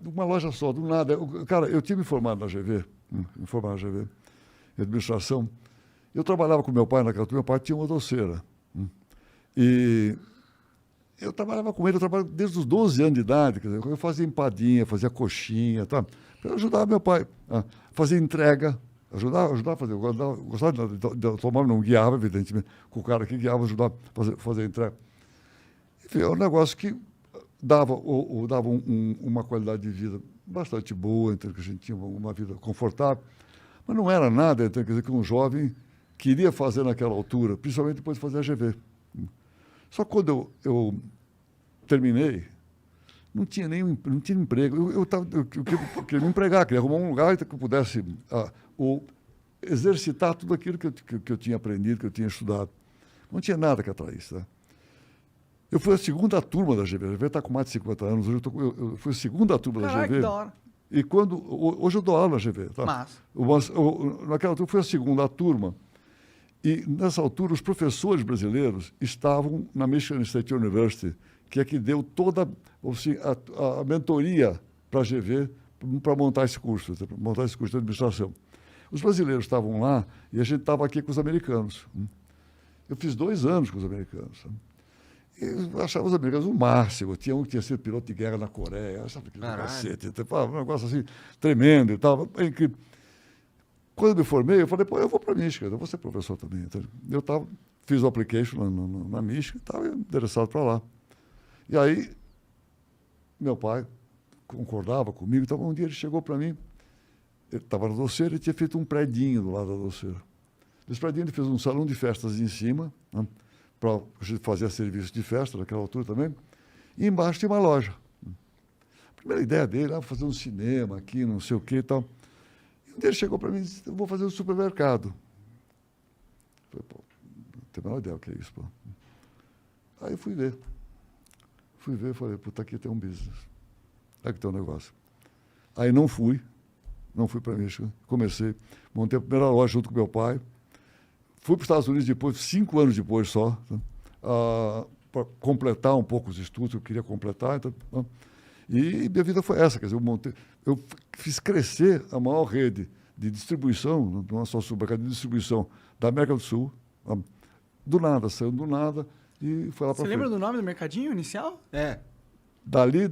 uma loja só, do nada. Cara, eu tinha me formado na GV, em administração. Eu trabalhava com meu pai naquela altura, meu pai tinha uma doceira. E eu trabalhava com ele, eu trabalhava desde os 12 anos de idade, quer dizer, eu fazia empadinha, fazia coxinha, tá? Eu ajudava meu pai a fazer entrega, ajudava a fazer, eu gostava de tomar, não guiava, evidentemente, com o cara que guiava, ajudava a fazer entrega. Enfim, é um negócio que dava uma qualidade de vida bastante boa, então, que a gente tinha uma vida confortável, mas não era nada, então, quer dizer, que um jovem queria fazer naquela altura, principalmente depois de fazer a GV. Só que quando eu terminei, não tinha emprego. Eu queria me empregar, queria arrumar um lugar que eu pudesse exercitar tudo aquilo que eu tinha aprendido, que eu tinha estudado. Não tinha nada que atraísse. Tá? Eu fui a segunda turma da GV. A GV está com mais de 50 anos. Hoje eu fui a segunda turma da GV. Que da hora. E hoje eu dou aula na GV. Tá? Massa. Naquela altura eu fui a segunda turma. E, nessa altura, os professores brasileiros estavam na Michigan State University, que é que deu toda assim, a mentoria para a GV para montar esse curso de administração. Os brasileiros estavam lá e a gente estava aqui com os americanos. Eu fiz 2 anos com os americanos. Eu achava os americanos o máximo. Tinha um que tinha sido piloto de guerra na Coreia. Eu achava aquele cacete. Um negócio assim, tremendo e tal. É incrível. Quando eu me formei, eu falei, pô, eu vou para a Michigan, eu vou ser professor também. Então, eu fiz o application na Michigan, estava interessado para lá. E aí, meu pai concordava comigo, então um dia ele chegou para mim, ele estava na doceira e tinha feito um predinho do lado da doceira. Nesse predinho ele fez um salão de festas em cima, né, para a gente fazer serviço de festa naquela altura também, e embaixo tinha uma loja. A primeira ideia dele era fazer um cinema aqui, não sei o que e tal. Ele chegou para mim e disse, eu vou fazer um supermercado. Eu falei, pô, não tenho a menor ideia o que é isso, pô. Aí eu fui ver, falei, puta, aqui tem um business. Aqui tem um negócio. Aí não fui para Michigan, comecei, montei a primeira loja junto com meu pai, fui para os Estados Unidos depois, 5 anos depois só, né, para completar um pouco os estudos que eu queria completar, então, né, e minha vida foi essa, quer dizer, eu fiz crescer a maior rede de distribuição, não é só supermercado, de distribuição da América do Sul, do nada, saiu do nada e foi lá para frente. Você lembra do nome do mercadinho inicial? Dali,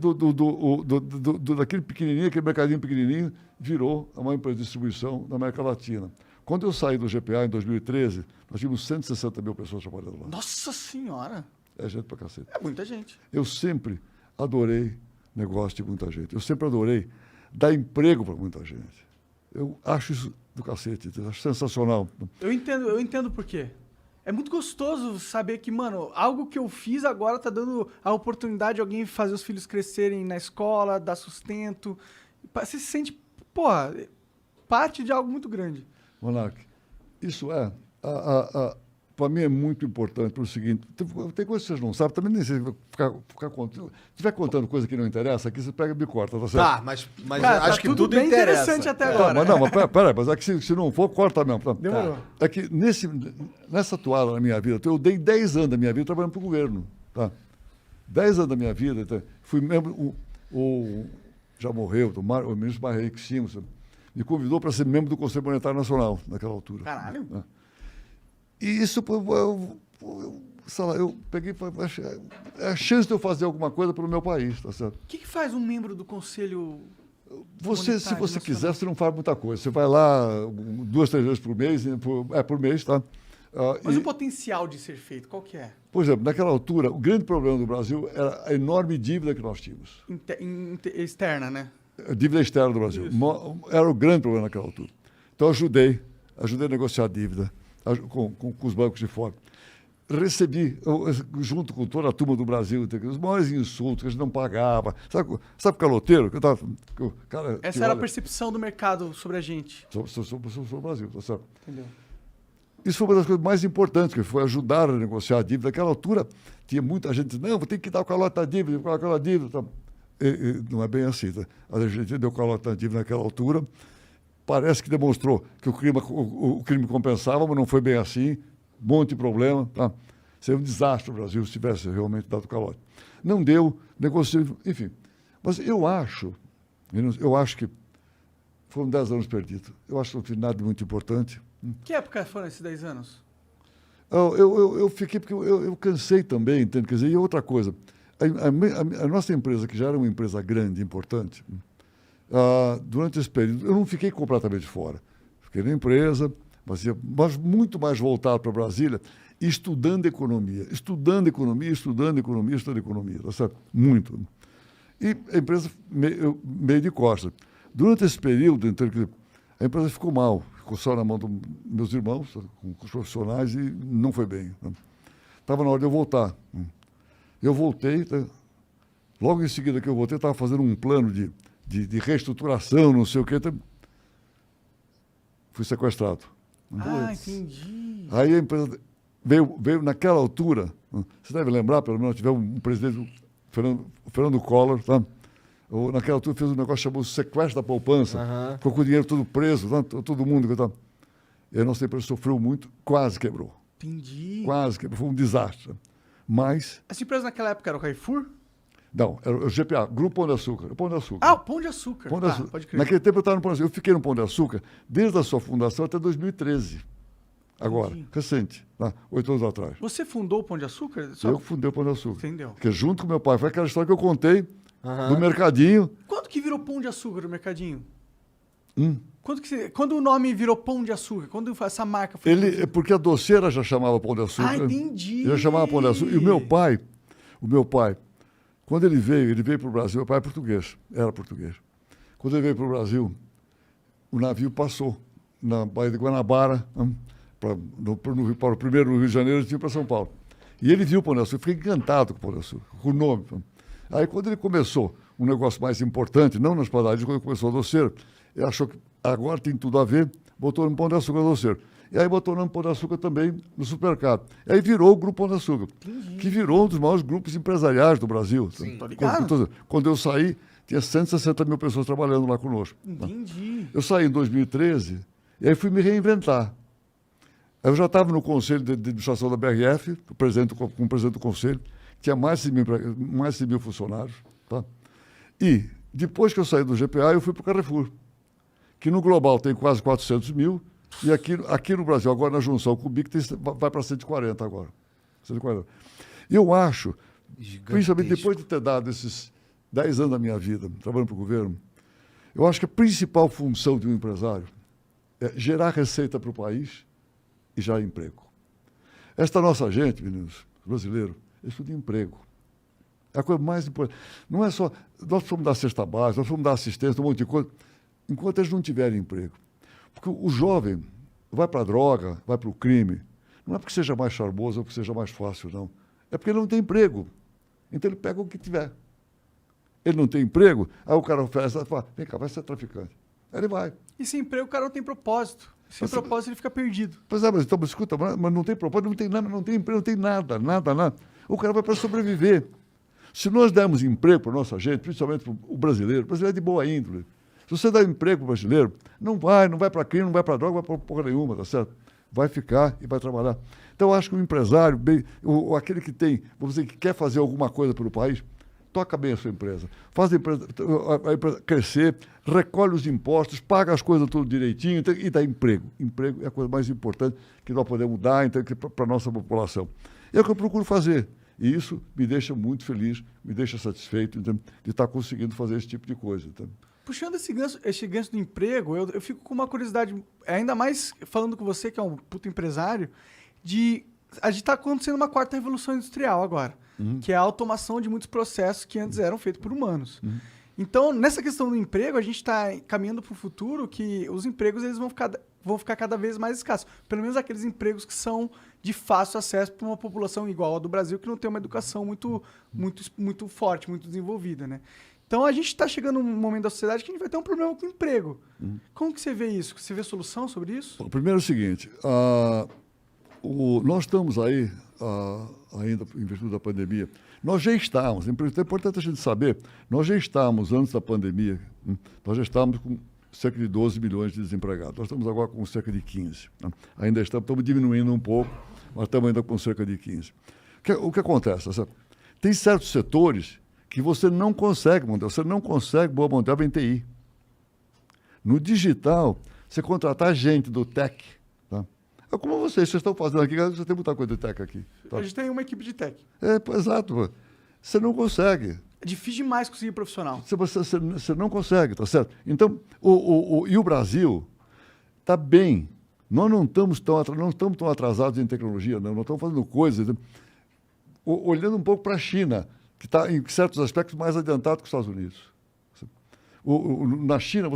daquele pequenininho, aquele mercadinho pequenininho, virou a maior empresa de distribuição da América Latina. Quando eu saí do GPA em 2013, nós tínhamos 160 mil pessoas trabalhando lá. Nossa Senhora! É gente pra cacete. É muita gente. Eu sempre adorei negócio de muita gente. Eu sempre adorei dar emprego para muita gente. Eu acho isso do cacete, eu acho sensacional. Eu entendo por quê. É muito gostoso saber que, mano, algo que eu fiz agora tá dando a oportunidade de alguém fazer os filhos crescerem na escola, dar sustento. Você se sente, porra, parte de algo muito grande. Monark, isso para mim é muito importante pelo seguinte, tem coisas que vocês não sabem, também nem sei ficar contando. Se estiver contando coisa que não interessa, aqui você pega e me corta, tá certo? Tá, mas Cara, acho tá que tudo tudo bem interessa. interessante até agora. Mas peraí, mas é que se não for, corta mesmo. Tá? Demorou. É que nessa toada na minha vida, eu dei 10 anos da minha vida trabalhando para o governo. Tá? 10 anos da minha vida, então, fui membro, já morreu, o ministro Henrique Simons me convidou para ser membro do Conselho Monetário Nacional naquela altura. Caralho. Né? E isso, sei lá, eu peguei a chance de eu fazer alguma coisa pelo meu país, tá certo? O que faz um membro do Conselho se você quiser, você não faz muita coisa. Você vai lá 2, 3 vezes por mês, por mês, tá? Mas o potencial de ser feito, qual que é? Por exemplo, naquela altura, o grande problema do Brasil era a enorme dívida que nós tínhamos. Externa, né? A dívida externa do Brasil. Era o grande problema naquela altura. Então, ajudei a negociar a dívida com os bancos de fora. Recebi, junto com toda a turma do Brasil, os maiores insultos que a gente não pagava. Sabe o caloteiro? Essa era a percepção do mercado sobre a gente. Sobre o Brasil, tá certo? Entendeu? Isso foi uma das coisas mais importantes, que foi ajudar a negociar a dívida. Naquela altura, tinha muita gente dizendo, não, vou ter que dar o calote da dívida, aquela dívida. Tá? Não é bem assim. Tá? A gente deu calote da dívida naquela altura. Parece que demonstrou que o crime compensava, mas não foi bem assim. Um monte de problema. Tá? Seria um desastre no Brasil se tivesse realmente dado calote. Não deu, negociou, enfim. Mas eu acho Eu acho que foram 10 anos perdidos. Eu acho que não fiz nada de muito importante. Que época foram esses 10 anos? Eu fiquei, porque eu cansei também, entende? Quer dizer, e outra coisa, a nossa empresa, que já era uma empresa grande, importante, durante esse período, eu não fiquei completamente fora. Fiquei na empresa, mas muito mais voltado para Brasília, estudando economia, tá certo? Muito. E a empresa meio de costas. Durante esse período, então, a empresa ficou mal, ficou só na mão dos meus irmãos, com os profissionais, e não foi bem. Estava na hora de eu voltar. Eu voltei, logo em seguida que eu voltei, estava fazendo um plano de reestruturação, não sei o quê. Fui sequestrado. Entendi. Aí a empresa veio naquela altura, você deve lembrar, pelo menos, tivemos um presidente, Fernando Collor, tá? Naquela altura fez um negócio chamado sequestro da poupança, ficou com o dinheiro todo preso, todo mundo. Tá? E a nossa empresa sofreu muito, quase quebrou. Entendi. Quase quebrou, foi um desastre. Mas... Essa empresa naquela época era o Carrefour? Não, era o GPA, Grupo Pão de Açúcar. O Pão de Açúcar. O Pão de Açúcar. Pão de Açúcar. Pode crer. Naquele tempo eu estava no Pão de Açúcar. Eu fiquei no Pão de Açúcar desde a sua fundação até 2013. Agora, Entendi. recente, 8 anos atrás. Você fundou o Pão de Açúcar? Eu fundei o Pão de Açúcar. Entendeu. Porque junto com meu pai, foi aquela história que eu contei do mercadinho. Quando que virou Pão de Açúcar no mercadinho? Quando o nome virou Pão de Açúcar? Quando essa marca foi... Porque a doceira já chamava Pão de Açúcar. Entendi. Já chamava Pão de Açúcar. E o meu pai, quando ele veio para o Brasil, meu pai é português, era português. Quando ele veio para o Brasil, o navio passou na Baía de Guanabara, para o primeiro no Rio de Janeiro, e tinha para São Paulo. E ele viu o Pão de Açúcar, fiquei encantado com o Pão de Açúcar, com o nome. Aí, quando ele começou um negócio mais importante, não nas padarias, quando ele começou a doceira, ele achou que agora tem tudo a ver, botou no Pão de Açúcar doceiro. E aí botou o nome Pão de Açúcar também no supermercado. E aí virou o Grupo Pão de Açúcar, que virou um dos maiores grupos empresariais do Brasil. Sim, tô ligado. Quando eu saí, tinha 160 mil pessoas trabalhando lá conosco. Entendi. Eu saí em 2013 e aí fui me reinventar. Eu já estava no conselho de administração da BRF, como presidente do conselho, tinha mais de 100 mil funcionários. Tá? E depois que eu saí do GPA, eu fui para o Carrefour, que no global tem quase 400 mil, e aqui no Brasil, agora na junção com o BIC, vai para 140 agora. 140. E eu acho, principalmente depois de ter dado esses 10 anos da minha vida trabalhando para o governo, eu acho que a principal função de um empresário é gerar receita para o país e gerar emprego. Esta nossa gente, meninos, brasileiro, é tudo emprego. É a coisa mais importante. Não é só... Nós precisamos dar cesta básica, nós precisamos dar assistência, um monte de coisa, enquanto eles não tiverem emprego. Porque o jovem vai para a droga, vai para o crime, não é porque seja mais charmoso ou porque seja mais fácil, não. É porque ele não tem emprego. Então ele pega o que tiver. Ele não tem emprego, aí o cara oferece, fala, vem cá, vai ser traficante. Aí ele vai. E sem emprego o cara não tem propósito. Sem propósito ele fica perdido. Pois é, mas então, escuta, mas não tem propósito, não tem nada, não tem emprego, não tem nada. O cara vai para sobreviver. Se nós dermos emprego para a nossa gente, principalmente para o brasileiro é de boa índole. Se você dá emprego para o brasileiro, não vai para crime, não vai para droga, não vai para porra nenhuma, tá certo? Vai ficar e vai trabalhar. Então, eu acho que o empresário, aquele que tem, vamos dizer, que quer fazer alguma coisa pelo país, toca bem a sua empresa. Faz a empresa crescer, recolhe os impostos, paga as coisas tudo direitinho e dá emprego. Emprego é a coisa mais importante que nós podemos dar para a nossa população. É o que eu procuro fazer. E isso me deixa muito feliz, me deixa satisfeito de estar conseguindo fazer esse tipo de coisa. Então. Puxando esse gancho do emprego, eu fico com uma curiosidade, ainda mais falando com você, que é um puto empresário, a gente está acontecendo uma quarta revolução industrial agora, que é a automação de muitos processos que antes eram feitos por humanos. Então, nessa questão do emprego, a gente está caminhando para o futuro que os empregos eles vão ficar cada vez mais escassos. Pelo menos aqueles empregos que são de fácil acesso para uma população igual a do Brasil, que não tem uma educação muito forte, muito desenvolvida, né? Então, a gente está chegando num momento da sociedade que a gente vai ter um problema com o emprego. Como que você vê isso? Você vê solução sobre isso? Bom, primeiro é o seguinte, nós estamos aí, ainda em virtude da pandemia, nós já estávamos, é importante a gente saber, nós já estávamos, antes da pandemia, nós já estávamos com cerca de 12 milhões de desempregados. Nós estamos agora com cerca de 15. Né? Ainda estamos diminuindo um pouco, mas estamos ainda com cerca de 15. O que acontece? Tem certos setores que você não consegue montar. Você não consegue boa mão de obra em TI. No digital, você contratar gente do tech, tá? É como vocês estão fazendo aqui, você tem muita coisa de tech aqui. Tá? A gente tem uma equipe de tech. Exato. Você não consegue. É difícil demais conseguir profissional. Você não consegue, tá certo? Então, e o Brasil está bem. Nós não estamos tão atrasados em tecnologia, não. Nós estamos fazendo coisas. Olhando um pouco para a China, que está, em certos aspectos, mais adiantado que os Estados Unidos. Na China,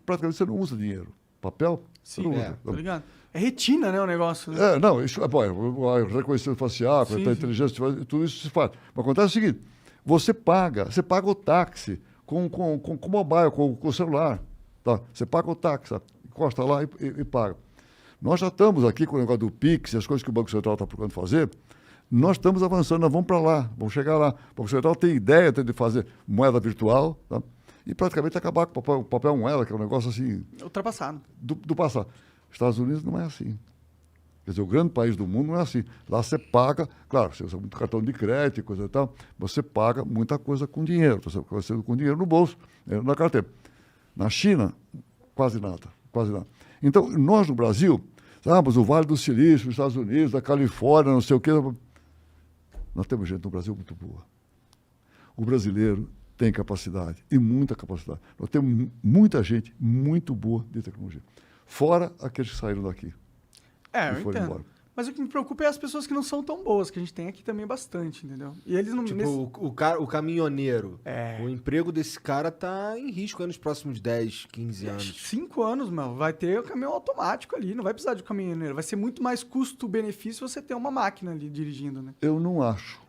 praticamente você não usa dinheiro. Papel? Você Sim, não usa. tá ligado? É retina, né, o negócio. Né? Não, isso reconhecimento facial, Sim, inteligência, tudo isso se faz. Mas acontece o seguinte, você paga o táxi com o mobile, com o celular. Tá? Você paga o táxi, encosta lá e paga. Nós já estamos aqui com o negócio do Pix e as coisas que o Banco Central está procurando fazer. Nós estamos avançando, nós vamos para lá, vamos chegar lá. O Banco Central tem ideia de fazer moeda virtual, tá? E praticamente acabar com o papel moeda, que é um negócio assim... Ultrapassado. Do passado. Estados Unidos não é assim. Quer dizer, o grande país do mundo não é assim. Lá você paga, claro, você usa muito cartão de crédito e coisa e tal, você paga muita coisa com dinheiro, você com dinheiro no bolso, na carteira. Na China, quase nada, quase nada. Então, nós no Brasil, mas o Vale do Silício, os Estados Unidos, a Califórnia, não sei o quê, nós temos gente no Brasil muito boa. O brasileiro tem capacidade, e muita capacidade. Nós temos muita gente muito boa de tecnologia. Fora aqueles que saíram daqui. Eu entendo. Embora. Mas o que me preocupa é as pessoas que não são tão boas, que a gente tem aqui também bastante, entendeu? E eles não... Tipo, o caminhoneiro. O emprego desse cara tá em risco nos próximos 10, 15 anos. 5 anos, meu. Vai ter o caminhão automático ali, não vai precisar de caminhoneiro. Vai ser muito mais custo-benefício você ter uma máquina ali dirigindo, né? Eu não acho.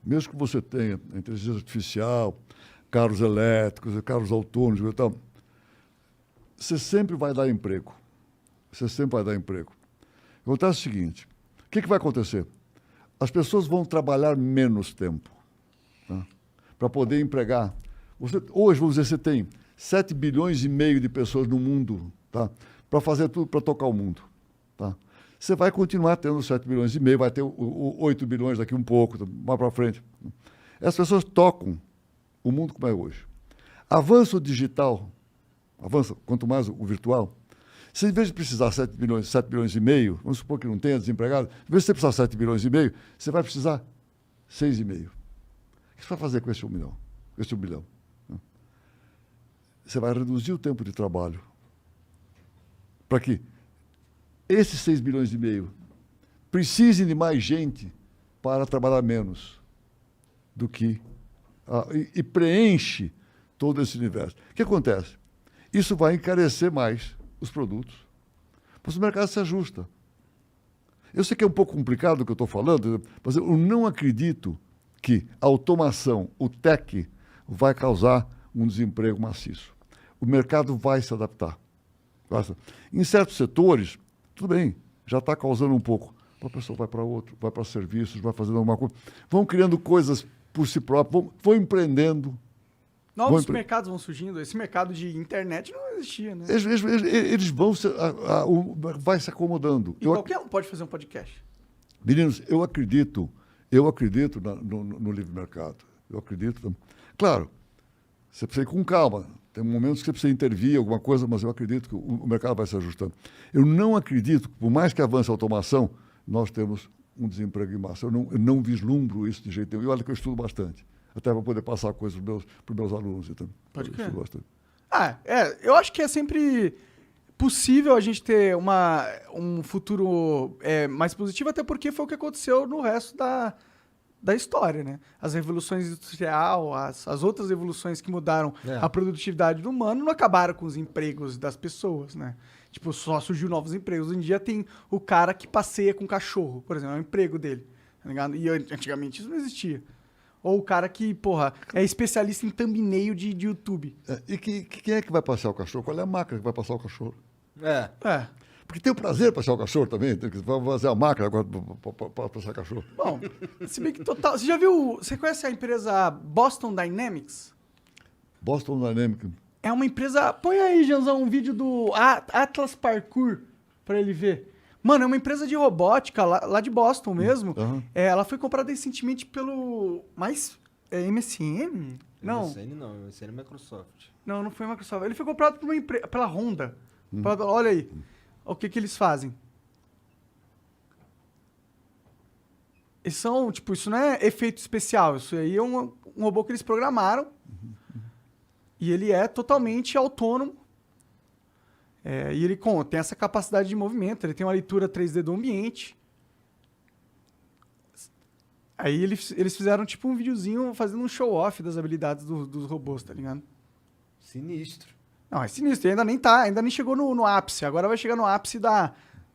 Mesmo que você tenha a inteligência artificial, carros elétricos, carros autônomos e tal, você sempre vai dar emprego. Você sempre vai dar emprego. Acontece o seguinte, o que vai acontecer? As pessoas vão trabalhar menos tempo, tá? Para poder empregar. Hoje, vamos dizer, você tem 7 bilhões e meio de pessoas no mundo, tá? Para fazer tudo, para tocar o mundo. Tá? Você vai continuar tendo 7 bilhões e meio, vai ter 8 bilhões daqui um pouco, mais para frente. Essas pessoas tocam o mundo como é hoje. Avança o digital, avança quanto mais o virtual. Se em vez de precisar 7 bilhões e meio, vamos supor que não tenha desempregado, em vez de você precisar 7 bilhões e meio, você vai precisar 6,5. O que você vai fazer com esse 1 milhão? Esse 1 bilhão? Você vai reduzir o tempo de trabalho. Para que esses 6 bilhões e meio precisem de mais gente para trabalhar menos do que... e preenche todo esse universo. O que acontece? Isso vai encarecer mais os produtos, mas o mercado se ajusta. Eu sei que é um pouco complicado o que eu estou falando, mas eu não acredito que a automação, o tech, vai causar um desemprego maciço. O mercado vai se adaptar. Em certos setores, tudo bem, já está causando um pouco. A pessoa vai para outro, vai para serviços, vai fazendo alguma coisa. Vão criando coisas por si próprios, vão empreendendo. Novos mercados vão surgindo. Esse mercado de internet não existia, né? Eles vão vai se acomodando. E qualquer um pode fazer um podcast. Meninos, eu acredito no livre mercado. Eu acredito. Claro, você precisa ir com calma. Tem momentos que você precisa intervir, alguma coisa, mas eu acredito que o mercado vai se ajustando. Eu não acredito, por mais que avance a automação, nós temos um desemprego em massa. Eu não vislumbro isso de jeito nenhum. E olha que eu estudo bastante. Até para poder passar coisas para os meus alunos. Então, pode crer. Eu acho que é sempre possível a gente ter um futuro mais positivo, até porque foi o que aconteceu no resto da história, né? As revoluções industriais, as outras revoluções que mudaram a produtividade do humano não acabaram com os empregos das pessoas, né? Tipo, só surgiu novos empregos. Hoje em dia tem o cara que passeia com cachorro, por exemplo, é o emprego dele, tá ligado? E antigamente isso não existia. Ou o cara que, é especialista em thumbnail de YouTube. E quem é que vai passear o cachorro? Qual é a máquina que vai passar o cachorro? Porque tem o prazer de passear o cachorro também. Tem que fazer a máquina agora para passear o cachorro. Bom, se bem que total... Você já viu... Você conhece a empresa Boston Dynamics? Boston Dynamics. É uma empresa... Põe aí, Janzão, um vídeo do Atlas Parkour para ele ver. Mano, é uma empresa de robótica lá de Boston mesmo. Ela foi comprada recentemente pelo mais É MSN? Não. MSN não, MSN é Microsoft. Não foi a Microsoft. Ele foi comprado por uma pela Honda. Olha aí. O que eles fazem. Eles são, tipo, isso não é efeito especial. Isso aí é um robô que eles programaram. E ele é totalmente autônomo. E ele tem essa capacidade de movimento. Ele tem uma leitura 3D do ambiente. Aí eles fizeram, tipo, um videozinho fazendo um show-off das habilidades dos robôs, tá ligado? Sinistro. Não, é sinistro. E ainda nem chegou no ápice. Agora vai chegar no ápice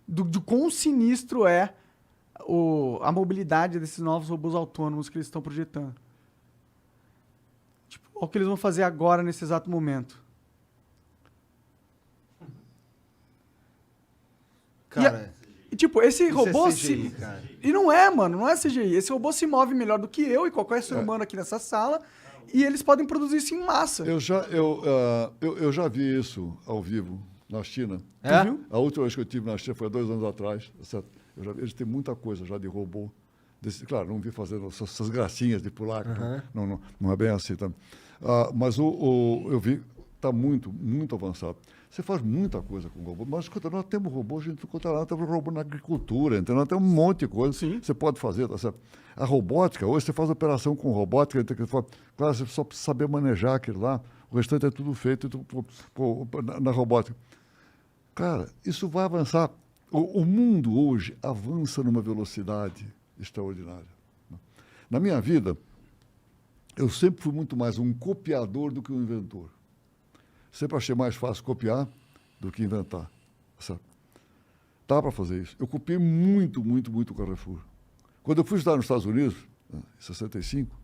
do quão sinistro é a mobilidade desses novos robôs autônomos que eles estão projetando. Tipo, olha o que eles vão fazer agora, nesse exato momento. Cara, E tipo, esse isso robô é CGI, cara. E não é, mano, não é CGI. Esse robô se move melhor do que eu e qualquer ser humano aqui nessa sala. E eles podem produzir isso em massa. Eu já vi isso ao vivo na China. É? Tu viu? A última vez que eu estive na China foi há 2 anos atrás. Certo? Eles têm muita coisa já de robô. Claro, não vi fazendo essas gracinhas de pular. Não é bem assim. Tá? Mas eu vi, está muito, muito avançado. Você faz muita coisa com robô. Mas, escuta, nós temos robô, a gente encontra lá, temos robô na agricultura, entendeu? Nós temos um monte de coisa que você pode fazer, tá certo? A robótica, hoje você faz operação com robótica, claro, você só precisa saber manejar aquilo lá, o restante é tudo feito na robótica. Cara, isso vai avançar. O mundo hoje avança numa velocidade extraordinária. Na minha vida, eu sempre fui muito mais um copiador do que um inventor. Sempre achei mais fácil copiar do que inventar. Certo? Dá para fazer isso. Eu copiei muito, muito, muito o Carrefour. Quando eu fui estudar nos Estados Unidos, em 65,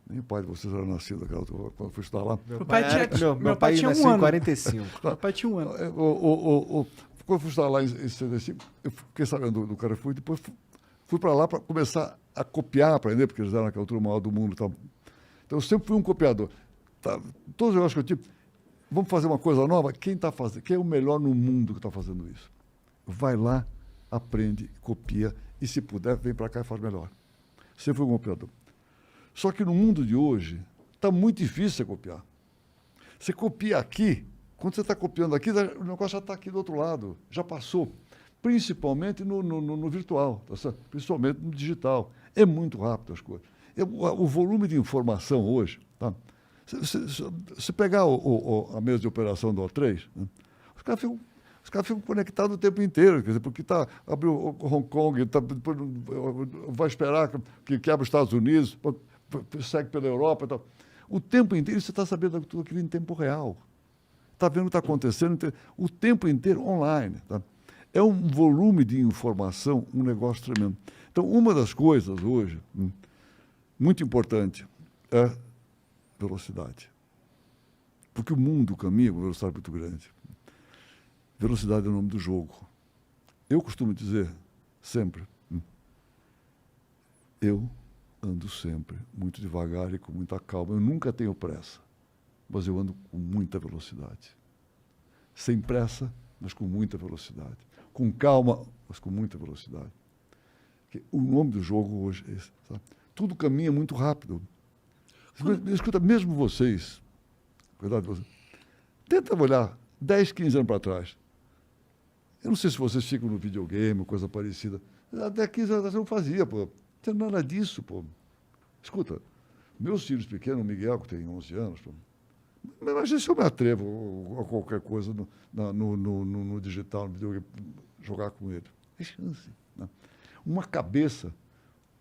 nem o pai de vocês era nascido naquela altura, quando eu fui estudar lá. Meu pai tinha nasceu um em ano. 45. Meu pai tinha um ano. Quando eu fui estudar lá em 65, eu fiquei sabendo do Carrefour e depois fui para lá para começar a copiar, aprender, porque eles eram naquela altura o maior do mundo e tal. Então eu sempre fui um copiador. Tá, todos os negócios que eu tive, vamos fazer uma coisa nova? Quem está fazendo? Quem é o melhor no mundo que está fazendo isso? Vai lá, aprende, copia e, se puder, vem para cá e faz melhor. Sempre fui um copiador. Só que no mundo de hoje, está muito difícil você copiar. Você copia aqui, quando você está copiando aqui, o negócio já está aqui do outro lado, já passou. Principalmente no virtual, tá certo? Principalmente no digital. É muito rápido as coisas. O volume de informação hoje, tá? Se pegar a mesa de operação do O3, né, os caras ficam conectados o tempo inteiro, quer dizer, porque abriu o Hong Kong, vai esperar que quebre os Estados Unidos, segue pela Europa e tal. O tempo inteiro você está sabendo tudo aquilo em tempo real. Está vendo o que está acontecendo o tempo inteiro online. Tá? É um volume de informação, um negócio tremendo. Então, uma das coisas hoje, muito importante, é velocidade. Porque o mundo caminha com velocidade muito grande. Velocidade é o nome do jogo. Eu costumo dizer, sempre, eu ando sempre muito devagar e com muita calma. Eu nunca tenho pressa, mas eu ando com muita velocidade. Sem pressa, mas com muita velocidade. Com calma, mas com muita velocidade. O nome do jogo hoje é esse. Sabe? Tudo caminha muito rápido. Escuta, mesmo vocês, cuidado, tenta olhar 10, 15 anos para trás. Eu não sei se vocês ficam no videogame, coisa parecida. Até 15 anos eu não fazia, pô. Não tem nada disso, pô. Escuta, meus filhos pequenos, o Miguel, que tem 11 anos, pô, mas se eu me atrevo a qualquer coisa no digital, no videogame, jogar com ele. É chance. Né? Uma cabeça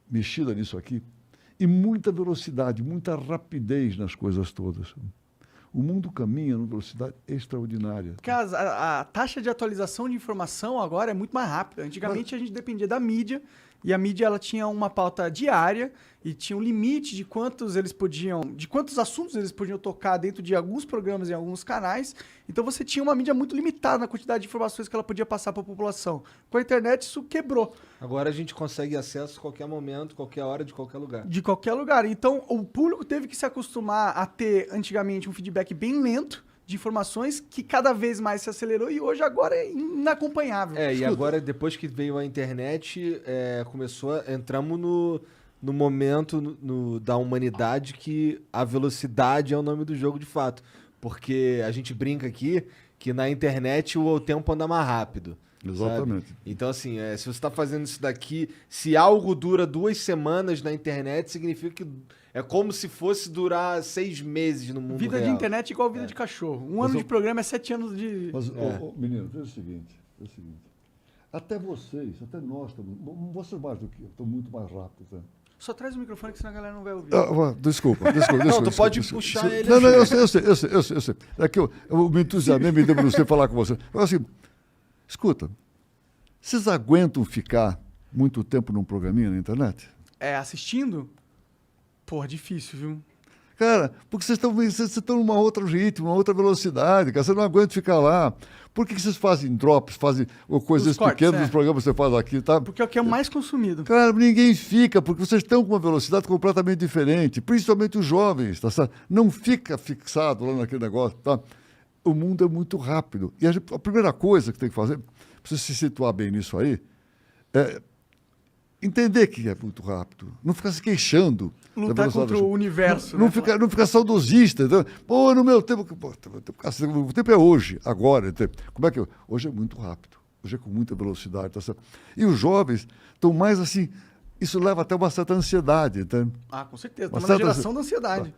mexida nisso aqui e muita velocidade, muita rapidez nas coisas todas. O mundo caminha numa velocidade extraordinária. Porque a taxa de atualização de informação agora é muito mais rápida. Antigamente a gente dependia da mídia, e a mídia ela tinha uma pauta diária e tinha um limite de quantos assuntos eles podiam tocar dentro de alguns programas e alguns canais. Então você tinha uma mídia muito limitada na quantidade de informações que ela podia passar para a população. Com a internet isso quebrou. Agora a gente consegue acesso a qualquer momento, qualquer hora, de qualquer lugar. De qualquer lugar. Então o público teve que se acostumar a ter antigamente um feedback bem lento de informações que cada vez mais se acelerou e hoje agora é inacompanhável. E agora, depois que veio a internet, entramos no momento da humanidade que a velocidade é o nome do jogo de fato. Porque a gente brinca aqui que na internet o tempo anda mais rápido. Exatamente. Sabe? Então, assim, se você está fazendo isso daqui, se algo dura 2 semanas na internet, significa que é como se fosse durar 6 meses no mundo Vida real. de internet é igual vida de cachorro. Um ano de programa é 7 anos de... Mas, menino, é o seguinte. Até vocês, até nós, vocês mais do que eu, estão muito mais rápidos. Né? Só traz o microfone que senão a galera não vai ouvir. Desculpa. Não, tu pode puxar ele. Não, eu sei. É que eu me entusiasmei, me debrucei falar com você. Agora, assim, escuta, vocês aguentam ficar muito tempo num programinha na internet? Assistindo? Porra, difícil, viu? Cara, porque vocês estão numa outra ritmo, uma outra velocidade, cara. Você não aguenta ficar lá. Por que vocês fazem drops, fazem coisas pequenas dos programas que você faz aqui, tá? Porque é o que é mais consumido. Cara, ninguém fica, porque vocês estão com uma velocidade completamente diferente, principalmente os jovens, tá certo? Não fica fixado lá naquele negócio, tá? O mundo é muito rápido. E a primeira coisa que tem que fazer, para você se situar bem nisso aí, é entender que é muito rápido. Não ficar se queixando. Lutar contra o universo. Não ficar saudosista. Então, pô, no meu tempo... Pô, o tempo é hoje, agora. Como é que... Hoje é muito rápido. Hoje é com muita velocidade. Tá certo? E os jovens estão mais assim... Isso leva até uma certa ansiedade. Então, com certeza. Estamos na geração da ansiedade.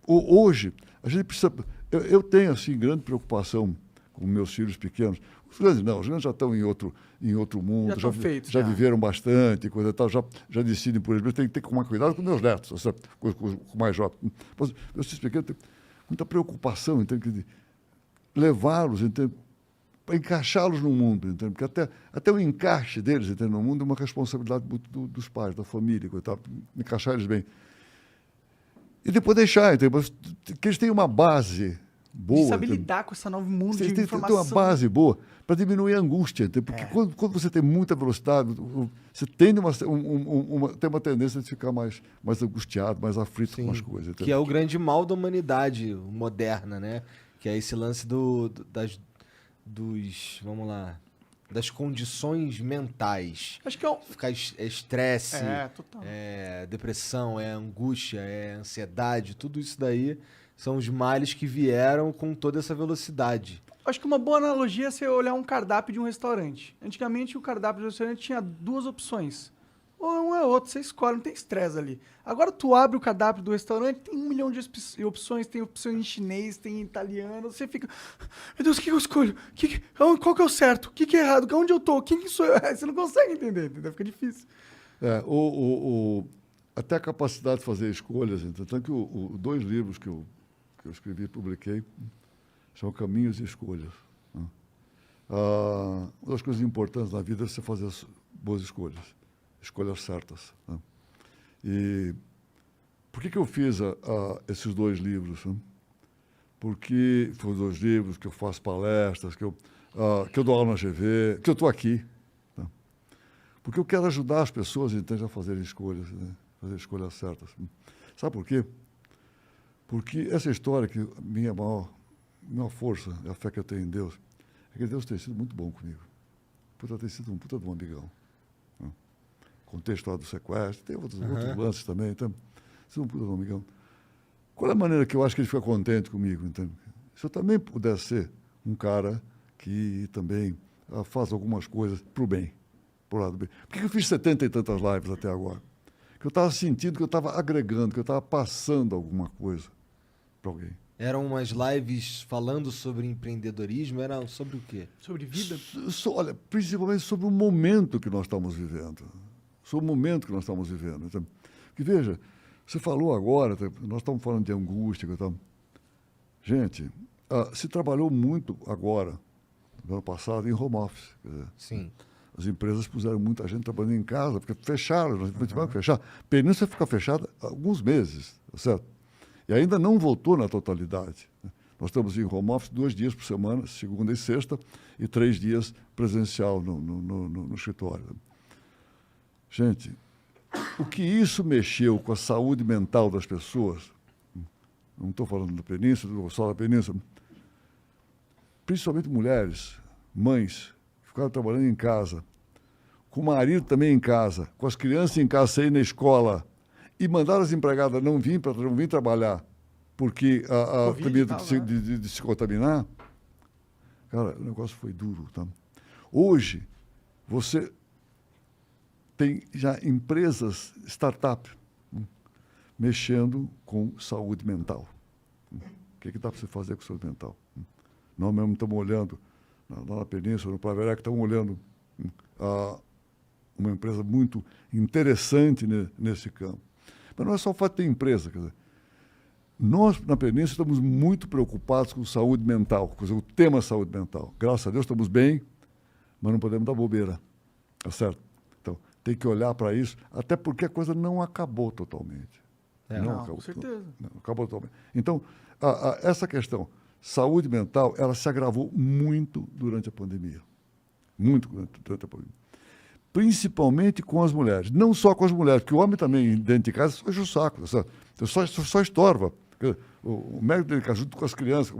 Hoje, a gente precisa... Eu tenho, assim, grande preocupação com meus filhos pequenos. Os grandes já estão em outro mundo, já viveram bastante, coisa e tal, já decidem por eles. Tem que tomar cuidado com meus netos, com mais jovens. Mas meus filhos pequenos têm muita preocupação, entende? Levá-los, para encaixá-los no mundo, entende? Porque até o encaixe deles, entende? No mundo é uma responsabilidade dos pais, da família, coisa e tal, encaixar eles bem. E depois deixar, entende? Mas que eles tenham uma base boa. De saber lidar com esse novo mundo de informação. Tem uma base boa para diminuir a angústia. Porque quando você tem muita velocidade, você tem uma tendência de ficar mais angustiado, mais aflito com as coisas. Entendeu? Que é o grande mal da humanidade moderna, né? Que é esse lance das condições mentais. Acho que ficar estresse, total. Depressão, angústia, ansiedade, tudo isso daí são os males que vieram com toda essa velocidade. Acho que uma boa analogia é você olhar um cardápio de um restaurante. Antigamente, o cardápio de um restaurante tinha 2 opções. Ou um é outro, você escolhe, não tem estresse ali. Agora, tu abre o cardápio do restaurante, tem 1 milhão de opções, tem opções em chinês, tem em italiano, você fica... Meu Deus, o que eu escolho? Qual que é o certo? O que é errado? Onde eu tô? Quem que sou eu? Você não consegue entender, entendeu? Fica difícil. Até a capacidade de fazer escolhas. Tanto que 2 livros que eu escrevi e publiquei são Caminhos e Escolhas. Né? Uma das coisas importantes na vida é você fazer as boas escolhas certas. Né? E por que eu fiz esses 2 livros? Né? Porque foram 2 livros que eu faço palestras, que eu dou aula na GV, que eu estou aqui. Né? Porque eu quero ajudar as pessoas a fazerem escolhas, né? Fazer escolhas certas. Sabe por quê? Porque essa história que minha maior força é a fé que eu tenho em Deus, é que Deus tem sido muito bom comigo. Tem sido um puta de um amigão. Né? Contei a história do sequestro, tem outros lances também. Então, sido um puta de um amigão. Qual é a maneira que eu acho que ele fica contente comigo? Então, se eu também pudesse ser um cara que também faz algumas coisas para o bem, pro lado do bem. Por que eu fiz 70 e tantas lives até agora? Que eu estava sentindo que eu estava agregando, que eu estava passando alguma coisa para alguém. Eram umas lives falando sobre empreendedorismo, eram sobre o quê? Sobre vida? Olha, principalmente sobre o momento que nós estamos vivendo. Sobre o momento que nós estamos vivendo. Então, que veja, você falou agora, nós estamos falando de angústia. Gente, se trabalhou muito agora, no ano passado, em home office. Quer dizer, sim. As empresas puseram muita gente trabalhando em casa, porque fecharam, nós tivemos que fechar. A Península fica fechada há alguns meses, tá certo? E ainda não voltou na totalidade. Nós estamos em home office 2 dias por semana, segunda e sexta, e 3 dias presencial no escritório. Gente, o que isso mexeu com a saúde mental das pessoas, não estou falando da Península, só da Península, principalmente mulheres, mães, ficaram trabalhando em casa, com o marido também em casa, com as crianças em casa, sem ir na escola, e mandar as empregadas não vir trabalhar, porque a Covid medo e tal, né? de se contaminar, cara, o negócio foi duro. Tá? Hoje, você tem já empresas, startup, mexendo com saúde mental. O que dá para você fazer com saúde mental? Nós mesmo estamos olhando, lá na Península, no Praverec, estamos olhando uma empresa muito interessante nesse campo. Mas não é só o fato de ter empresa. Quer dizer, nós, na Península, estamos muito preocupados com saúde mental, quer dizer, o tema saúde mental. Graças a Deus estamos bem, mas não podemos dar bobeira. Tá certo? Então, tem que olhar para isso, até porque a coisa não acabou totalmente. Não, acabou, com certeza. não acabou totalmente. Então, essa questão, saúde mental, ela se agravou muito durante a pandemia. Muito durante a pandemia. Principalmente com as mulheres. Não só com as mulheres, porque o homem também, dentro de casa, só enche o saco. Só estorva. O médico dele, junto com as crianças,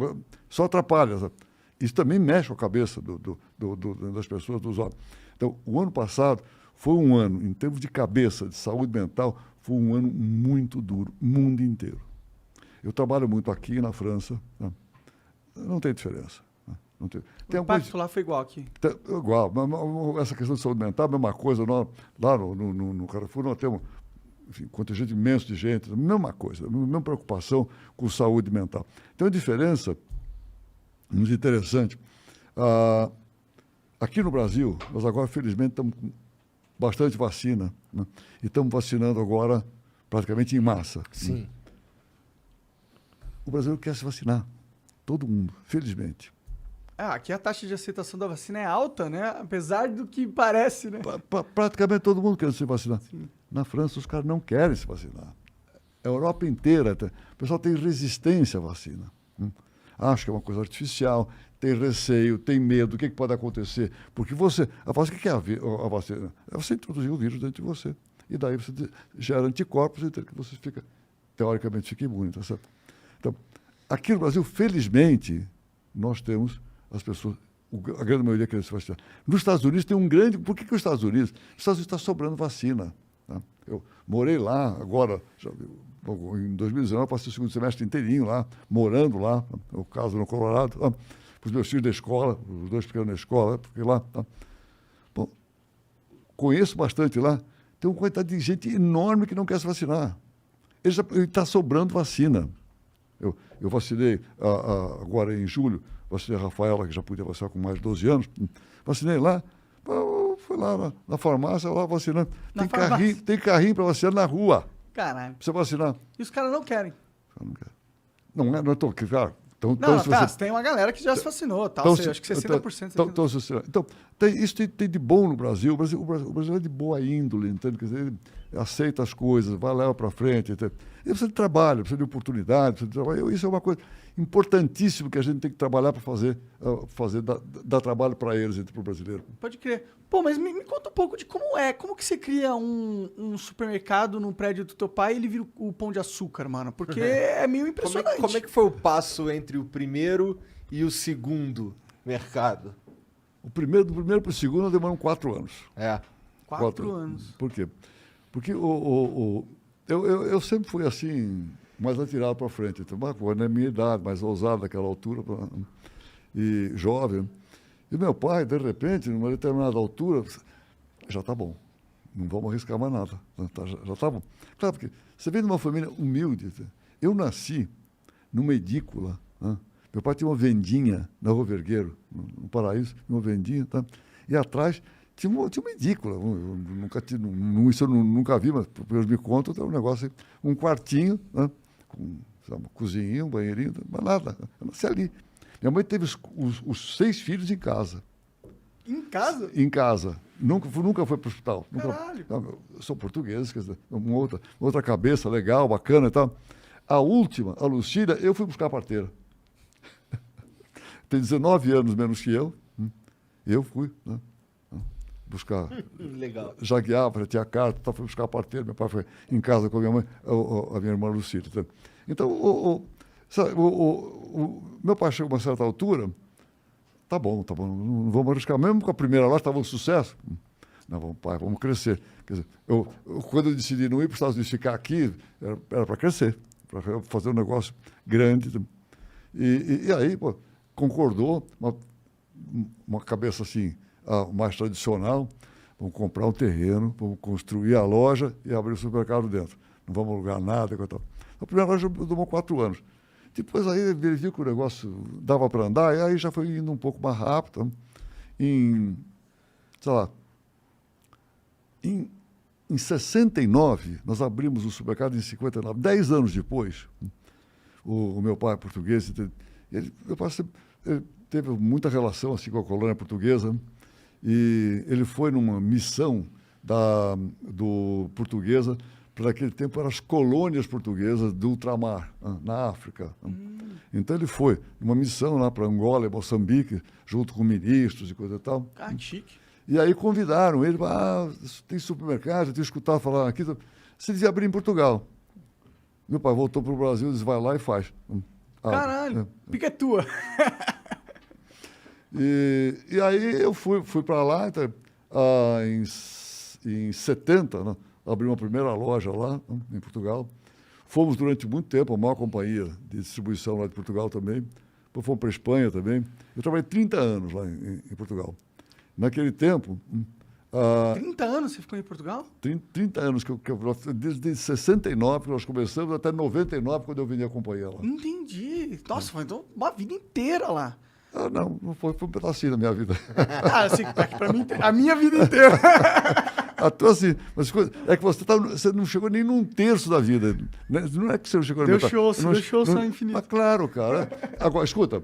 só atrapalha. Sabe? Isso também mexe com a cabeça das pessoas, dos homens. Então, o ano passado foi um ano, em termos de cabeça, de saúde mental, foi um ano muito duro, mundo inteiro. Eu trabalho muito aqui na França, né? Não tem diferença. Né? Não tem. O impacto lá foi igual aqui. Igual. Essa questão de saúde mental, a mesma coisa. Nós, lá no Carrefour, nós temos um contingente imenso de gente, a mesma coisa, a mesma preocupação com saúde mental. Tem uma diferença muito interessante. Aqui no Brasil, nós agora, felizmente, estamos com bastante vacina, né? E estamos vacinando agora praticamente em massa. Sim. Né? O brasileiro quer se vacinar. Todo mundo, felizmente. Aqui a taxa de aceitação da vacina é alta, né? Apesar do que parece, né? Praticamente todo mundo quer se vacinar. Sim. Na França, os caras não querem se vacinar. A Europa inteira, o pessoal tem resistência à vacina. Acha que é uma coisa artificial, tem receio, tem medo, o que pode acontecer? Porque a vacina, o que é a vacina? É você introduzir o vírus dentro de você. E daí você gera anticorpos, então que você fica, teoricamente, fica imune, tá certo? Então, aqui no Brasil, felizmente, nós temos as pessoas, a grande maioria querendo se vacinar. Nos Estados Unidos tem um grande... Por que os Estados Unidos? Os Estados Unidos está sobrando vacina. Tá? Eu morei lá, agora, em 2019, eu passei o segundo semestre inteirinho lá, morando lá, no caso no Colorado, para os meus filhos da escola, os dois pequenos na escola, porque lá... Tá? Bom, conheço bastante lá, tem uma quantidade de gente enorme que não quer se vacinar. Está sobrando vacina. Eu vacinei agora em julho, vacinei a Rafaela, que já podia vacinar com mais de 12 anos, vacinei lá, fui lá na farmácia, lá vacinando. Tem carrinho para vacinar na rua. Caralho. Precisa vacinar. E os caras não querem. Não é tão claro. Tem uma galera que já se vacinou, tal. Acho que 60%. Então, isso tem de bom no Brasil. O Brasil é de boa índole, entende? Quer dizer, ele aceita as coisas, vai lá para frente. Entende? E precisa de trabalho, precisa de oportunidade, precisa de trabalho. Isso é uma coisa importantíssima que a gente tem que trabalhar para dar trabalho para eles, para o brasileiro. Pode crer. Pô, mas me conta um pouco de como que você cria um supermercado num prédio do teu pai e ele vira o Pão de Açúcar, mano? Porque é meio impressionante. Como é que foi o passo entre o primeiro e o segundo mercado? Do primeiro para o segundo nós demoramos 4 anos. 4 anos. Por quê? Porque eu sempre fui assim, mais atirado para frente. Então, na minha idade, mais ousado naquela altura, e jovem. E meu pai, de repente, numa determinada altura, já está bom, não vamos arriscar mais nada. Já está bom. Claro, porque você vem de uma família humilde. Eu nasci numa edícula. Né? Meu pai tinha uma vendinha na Rua Vergueiro, no Paraíso, uma vendinha. Tá? E atrás tinha uma edícula. Isso eu nunca vi, mas eles me contam, tem um negócio, um quartinho, né? Com uma cozinha, um banheirinho, mas nada. Eu nasci ali. Minha mãe teve os 6 filhos em casa. Em casa? Em casa. Nunca foi para o hospital. Caralho. Eu sou português, quer dizer, uma outra cabeça legal, bacana e tal. A última, a Lucília, eu fui buscar a parteira. Tem 19 anos menos que eu. Eu fui, né? Buscar. Legal. Já guiava, já tinha carta, fui buscar a parteira. Meu pai foi em casa com a minha mãe, a minha irmã Lucília. Então, meu pai chegou a uma certa altura, tá bom, não vamos arriscar. Mesmo com a primeira lá estava um sucesso, Não, pai, vamos crescer. Quer dizer, quando eu decidi não ir para os Estados Unidos, ficar aqui, era para crescer, para fazer um negócio grande. E aí, pô, concordou, uma cabeça assim, mais tradicional, vamos comprar um terreno, vamos construir a loja e abrir o supermercado dentro. Não vamos alugar nada. A primeira loja durou 4 anos. Depois aí ele viu que o negócio dava para andar, e aí já foi indo um pouco mais rápido. Em 69, nós abrimos o supermercado em 59. 10 anos depois, o meu pai é português, meu pai ele teve muita relação assim, com a colônia portuguesa, e ele foi numa missão do portuguesa, para aquele tempo eram as colônias portuguesas do ultramar, na África. Então ele foi numa missão lá para Angola e Moçambique, junto com ministros e coisa e tal. Ah, chique. E aí convidaram ele, tem supermercado, eu tenho escutado falar aqui, você devia abrir em Portugal. Meu pai voltou para o Brasil e disse, vai lá e faz. Caralho, pica é tua. E aí eu fui para lá, então, em 70, né, abri uma primeira loja lá, em Portugal. Fomos durante muito tempo a maior companhia de distribuição lá de Portugal também. Depois fomos para a Espanha também. Eu trabalhei 30 anos lá em Portugal. Naquele tempo... 30 anos você ficou em Portugal? 30 anos, desde 69 que nós começamos até 99, quando eu vendi a companhia lá. Entendi. Nossa, foi então uma vida inteira lá. Não foi um pedacinho da minha vida. Assim, pra mim, a minha vida inteira. Então, assim, mas é que você não chegou nem num terço da vida. Não é que você não chegou na Deus metade. te ouça, Deus te ouça infinito. Mas claro, cara. Agora, escuta,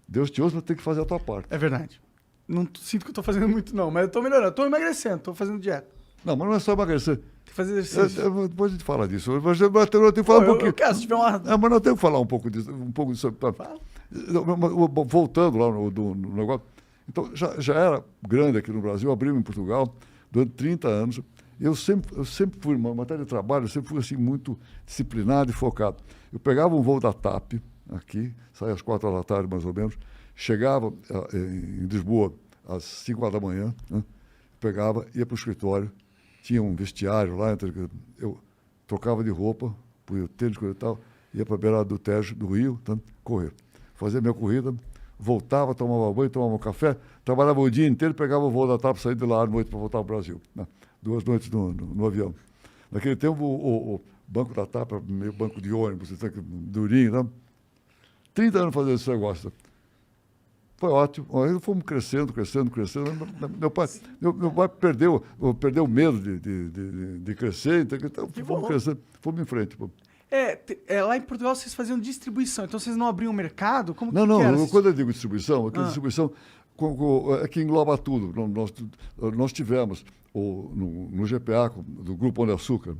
Deus te ouça, mas tem que fazer a tua parte. É verdade. Não sinto que eu tô fazendo muito, não, mas eu tô melhorando. Eu tô emagrecendo, tô fazendo dieta. Não, mas não é só emagrecer. Tem que fazer exercício. Depois a gente fala disso. Mas eu tenho que falar um pouquinho. Eu quero, se tiver uma... Mas nós temos que falar um pouco disso. Fala. Voltando lá no negócio. Então, já era grande aqui no Brasil, abrimos em Portugal durante 30 anos. Eu sempre fui, em matéria de trabalho, eu sempre fui assim, muito disciplinado e focado. Eu pegava um voo da TAP, aqui, saía às 4 da tarde, mais ou menos, chegava em Lisboa às 5 horas da manhã, né? Pegava, ia para o escritório, tinha um vestiário lá, eu trocava de roupa, punha o tênis e tal, ia para a beirada do Tejo, do Rio, correr. Fazia minha corrida, voltava, tomava banho, tomava um café, trabalhava o dia inteiro, pegava o voo da TAP, saía de lá à noite para voltar ao Brasil. Né? 2 noites no avião. Naquele tempo, o banco da TAP, meio banco de ônibus, durinho, né? 30 anos fazendo esse negócio. Foi ótimo. Aí fomos crescendo. Meu pai perdeu o medo de crescer, então fomos crescendo, fomos em frente. Lá em Portugal vocês faziam distribuição, então vocês não abriam mercado? Como Não, que era? quando eu digo distribuição, distribuição é que engloba tudo. Nós tivemos, no GPA, do Grupo Pão de Açúcar,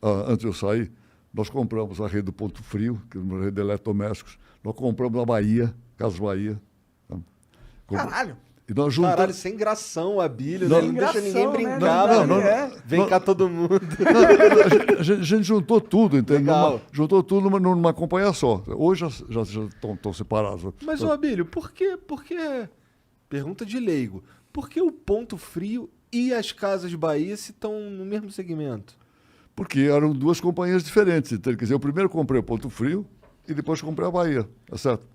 antes de eu sair, nós compramos a rede do Ponto Frio, que é uma rede de eletrodomésticos, nós compramos na Bahia, Casas Bahia. Caralho! E nós juntamos... Caralho, sem gração a Bíblia, Não, não deixa ninguém brincar. Né? Vem cá todo mundo. A gente juntou tudo, entendeu? Juntou tudo numa companhia só. Hoje já estão separados. Mas, ô Abílio, por que... Pergunta de leigo. Por que o Ponto Frio e as Casas Bahia se estão no mesmo segmento? Porque eram 2 companhias diferentes. Então, quer dizer, eu primeiro comprei o Ponto Frio e depois comprei a Bahia, tá certo?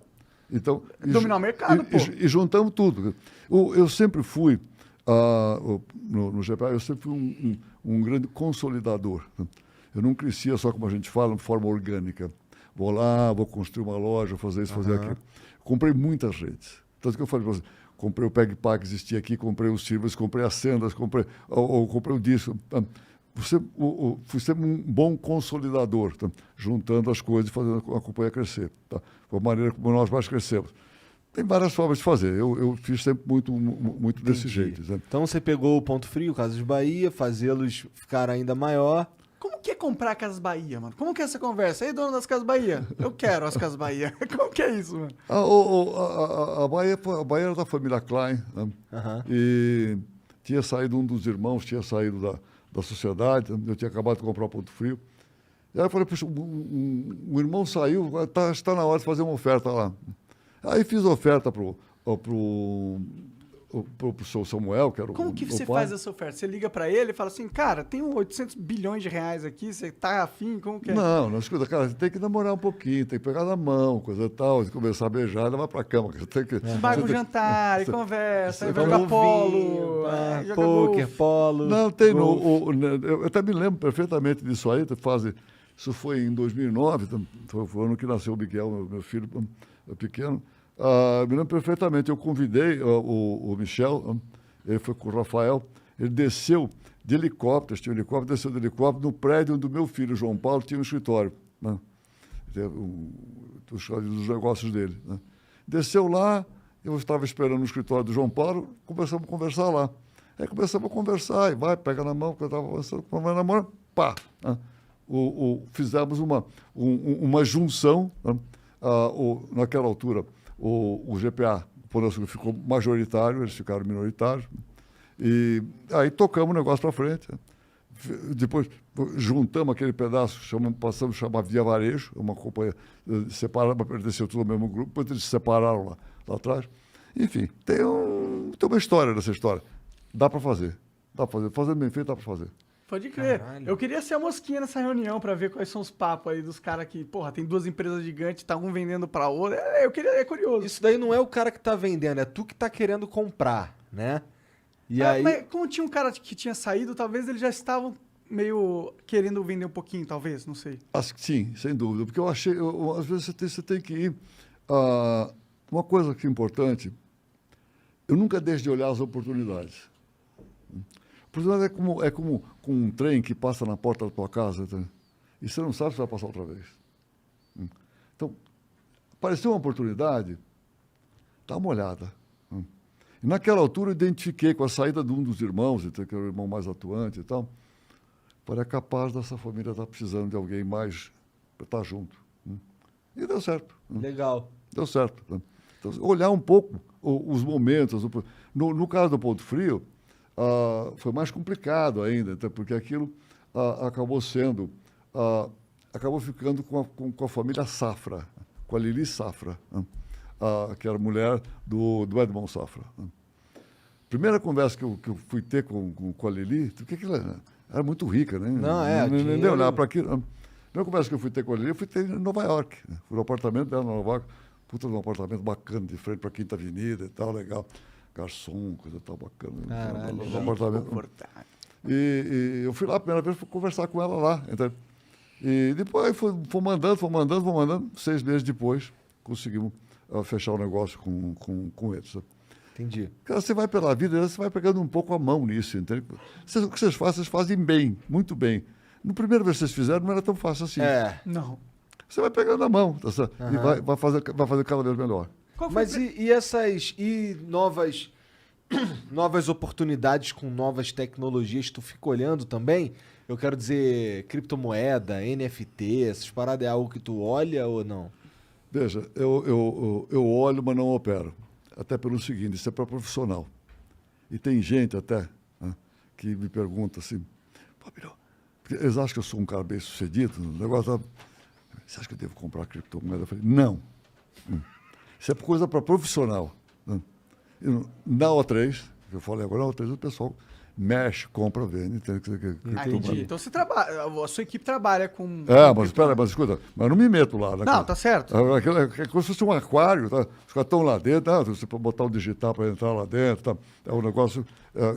Então, dominar o mercado, pô. E juntamos tudo. Eu sempre fui, no GPA, eu sempre fui um grande consolidador. Eu não crescia só, como a gente fala, de forma orgânica. Vou lá, vou construir uma loja, fazer isso, fazer aquilo. Comprei muitas redes. Tanto que eu falei para você, comprei o PegPar que existia aqui, comprei os Silvers, comprei as Sendas, comprei o disco. Fui sempre um bom consolidador, juntando as coisas e fazendo a companhia crescer. Tá? Foi a maneira como nós mais crescemos. Tem várias formas de fazer. Eu fiz sempre muito desse jeito. Né? Então você pegou o Ponto Frio, Casas Bahia, fazê-los ficar ainda maior. Como que é comprar Casas Bahia, mano? Como que é essa conversa? Ei, dono das Casas Bahia, eu quero as Casas Bahia. Como que é isso, mano? A Bahia era da família Klein, né? E tinha saído um dos irmãos, tinha saído da sociedade, eu tinha acabado de comprar o Ponto Frio. E aí eu falei, puxa, o irmão saiu, está na hora de fazer uma oferta lá. Aí fiz oferta pro professor Samuel, que era Como que você faz essa oferta? Você liga pra ele e fala assim, cara, tem 800 bilhões de reais aqui, você tá afim? Como que é? Não, escuta, cara, você tem que namorar um pouquinho, tem que pegar na mão, coisa e tal, começar a beijar e levar pra cama. Você tem que, Marca um jantar, e conversa, aí vai jogar polo, joga poker, golfe. polo. Não, tem golfe. eu até me lembro perfeitamente disso aí, isso foi em 2009, foi o ano que nasceu o Miguel, meu filho pequeno. Me lembro perfeitamente, eu convidei o Michel, ele foi com o Rafael, ele desceu de helicóptero, tinha um helicóptero, desceu de helicóptero no prédio onde o meu filho, João Paulo, tinha um escritório, né? Dos negócios dele. Né? Desceu lá, eu estava esperando no escritório do João Paulo, começamos a conversar lá. Aí começamos a conversar, e vai, pega na mão, porque eu estava avançando, vai na mão, pá! Né? Fizemos uma junção, né? Naquela altura, o GPA, o Pão de Açúcar, ficou majoritário, eles ficaram minoritários, e aí tocamos o negócio para frente. Né? Depois juntamos aquele pedaço, passamos a chamar Via Varejo, uma companhia separada, pertenceu tudo ao mesmo grupo, depois eles se separaram lá atrás. Enfim, tem uma história nessa história. Dá para fazer. Dá para fazer. Fazendo bem feito, dá para fazer. Pode crer. Caralho. Eu queria ser a mosquinha nessa reunião pra ver quais são os papos aí dos caras que, porra, tem duas empresas gigantes, tá um vendendo pra outra. É curioso. Isso daí não é o cara que tá vendendo, é tu que tá querendo comprar, né? E aí... Mas como tinha um cara que tinha saído, talvez eles já estavam meio querendo vender um pouquinho, talvez, não sei. Acho que sim, sem dúvida. Porque eu achei, às vezes você tem que ir. Uma coisa que é importante, eu nunca deixo de olhar as oportunidades. A oportunidade é como com um trem que passa na porta da tua casa, tá? E você não sabe se vai passar outra vez. Então, apareceu uma oportunidade, dá uma olhada. E naquela altura eu identifiquei com a saída de um dos irmãos, que era o irmão mais atuante e tal, para capaz dessa família estar precisando de alguém mais para estar junto. E deu certo. Legal. Deu certo. Então, olhar um pouco os momentos. No caso do Ponto Frio, foi mais complicado ainda, até porque aquilo acabou ficando com a família Safra, com a Lili Safra, né? Que era mulher do Edmond Safra. Né? Primeira conversa que eu fui ter com a Lili, porque aquilo era muito rica, né? Nem olhar para aquilo. A primeira conversa que eu fui ter com a Lili, eu fui ter em Nova York. Né? Fui no apartamento dela, em Nova York. Puta, um apartamento bacana, de frente para a Quinta Avenida e tal, legal. Garçom, coisa tal, bacana. Caralho, no apartamento. E eu fui lá a primeira vez, fui conversar com ela lá. Então, e depois fui mandando. 6 meses depois, conseguimos fechar o negócio com eles. Entendi. Cara, você vai pela vida, você vai pegando um pouco a mão nisso, entende? O que vocês fazem bem, muito bem. No primeiro vez que vocês fizeram, não era tão fácil assim. Não. Você vai pegando a mão, tá certo? E vai fazer cada vez melhor. Mas e novas oportunidades com novas tecnologias, tu fica olhando também? Eu quero dizer, criptomoeda, NFT, essas paradas é algo que tu olha ou não? Veja, eu olho, mas não opero. Até pelo seguinte, isso é para profissional. E tem gente até, né, que me pergunta assim, porque eles acham que eu sou um cara bem sucedido, o negócio você acha que eu devo comprar criptomoeda? Eu falei, não. Isso é coisa para profissional. Né? Na O3, eu falei agora, na O3 o pessoal mexe, compra, vende. Entendi. Então você trabalha, a sua equipe trabalha com... Mas espera, mas escuta, mas não me meto lá. Né, não, tá certo. É como se fosse um aquário, tá? Os caras estão lá dentro, você pode botar um digital para entrar lá dentro, tá? É um negócio,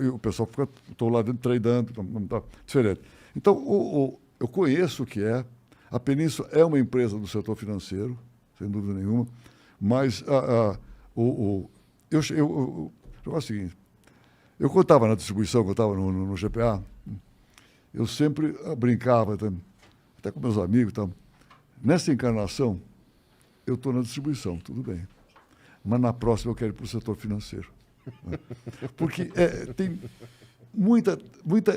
e o pessoal fica, estou lá dentro treinando, tá diferente. Então, eu conheço o que é, a Península é uma empresa do setor financeiro, sem dúvida nenhuma, mas o negócio é o seguinte, eu quando estava na distribuição, quando estava no GPA, eu sempre brincava, até com meus amigos, nessa encarnação, eu estou na distribuição, tudo bem, mas na próxima eu quero ir para o setor financeiro. Né? Porque tem muita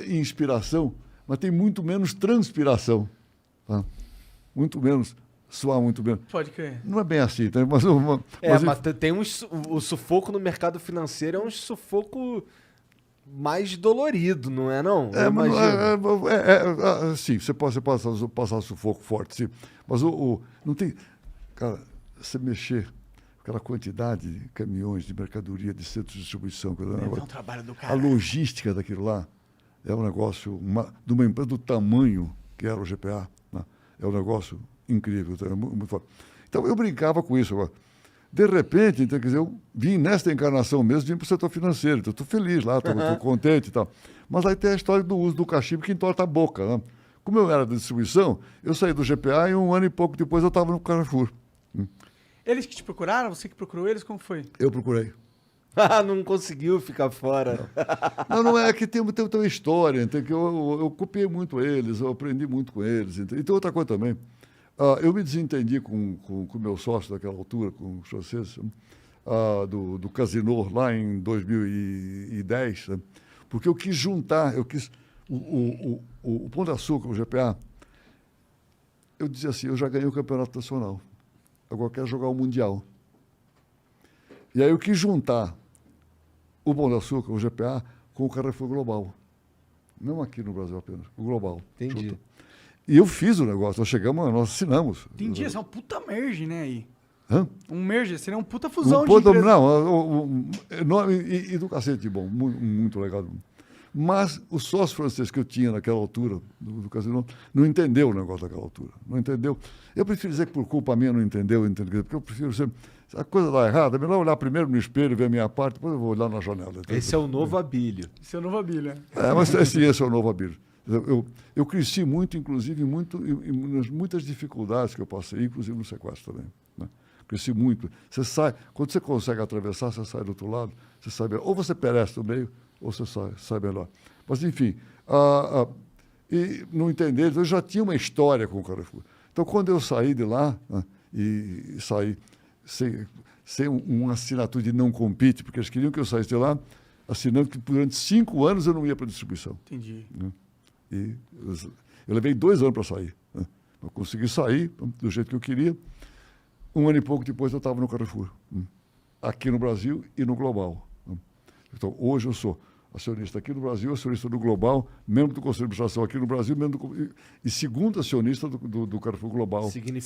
inspiração, mas tem muito menos transpiração. Tá? Muito menos, suar muito menos. Pode crer. Não é bem assim, tá? mas tem o sufoco no mercado financeiro é um sufoco mais dolorido, não é não? Sim, você pode passar sufoco forte, sim. Mas não tem... Cara, você mexer... aquela quantidade de caminhões, de mercadoria, de centros de distribuição. É um trabalho do A cara. logística daquilo lá é um negócio, de uma empresa do tamanho que era o GPA, né? É um negócio incrível, é muito forte. Então, eu brincava com isso agora. De repente, então, quer dizer, eu vim nesta encarnação mesmo, vim para o setor financeiro. Então, estou feliz lá, estou contente e tal. Mas aí tem a história do uso do cachimbo que entorta a boca. Né? Como eu era da distribuição, eu saí do GPA e 1 ano e pouco depois eu estava no Carrefour. Eles que te procuraram? Você que procurou eles? Como foi? Eu procurei. Não conseguiu ficar fora. Não é que tem uma história, então, que eu copiei muito eles, eu aprendi muito com eles. Então, outra coisa também, eu me desentendi com o meu sócio daquela altura, com os franceses, do Casino, lá em 2010, né? Porque eu quis juntar, o Pão de Açúcar, o GPA, eu dizia assim, eu já ganhei o campeonato nacional, agora quero jogar o Mundial. E aí eu quis juntar o Pão de Açúcar, o GPA, com o Carrefour Global. Não aqui no Brasil apenas, o Global. Entendi. Junto. E eu fiz o negócio, nós assinamos. Entendi, esse é um puta merge, né, aí. Hã? Um merge, seria um puta fusão de Não, empresas. e do cacete bom, muito legal. Mas o sócio francês que eu tinha naquela altura, do Casino, não entendeu o negócio daquela altura. Não entendeu. Eu prefiro dizer que por culpa minha não entendeu, porque eu prefiro ser... Se a coisa dá errada, é melhor olhar primeiro no espelho, ver a minha parte, depois eu vou olhar na janela. Esse é o novo Abílio. Esse é o novo Abílio, né? Mas esse é o novo Abílio. Eu cresci muito, inclusive, nas muitas dificuldades que eu passei, inclusive no sequestro também. Né? Cresci muito. Você sai, quando você consegue atravessar, você sai do outro lado, você sai melhor. Ou você perece no meio, ou você sai melhor. Mas, enfim, e não entender, eu já tinha uma história com o Carrefour. Então, quando eu saí de lá, né, e saí sem uma assinatura de não compete, porque eles queriam que eu saísse de lá, assinando que durante 5 anos eu não ia para a distribuição. Entendi. Né? E eu levei 2 anos para sair. Né? Eu consegui sair do jeito que eu queria. 1 ano e pouco depois eu estava no Carrefour, aqui no Brasil e no Global. Então, hoje eu sou acionista aqui no Brasil, acionista do Global, membro do Conselho de Administração aqui no Brasil, e segundo acionista do Carrefour Global. Significa